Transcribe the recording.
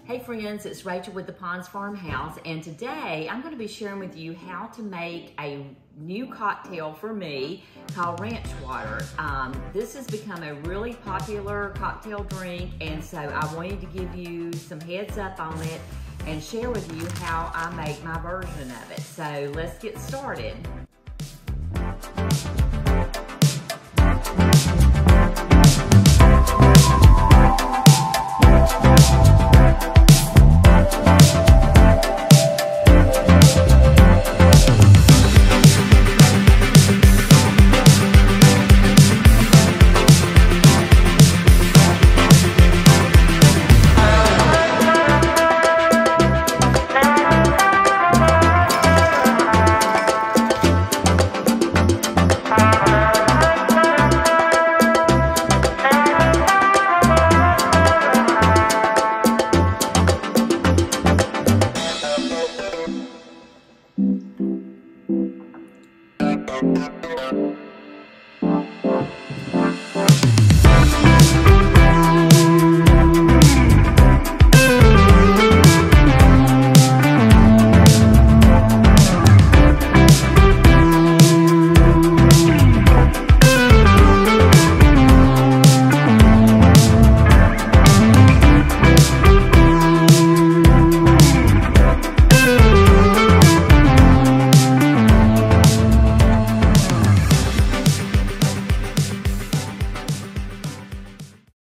Hey friends, it's Rachel with the Ponds Farmhouse, and today I'm going to be sharing with you how to make a new cocktail for me called ranch water. This has become a really popular cocktail drink, and so I wanted to give you some heads up on it and share with you how I make my version of it. So let's get started.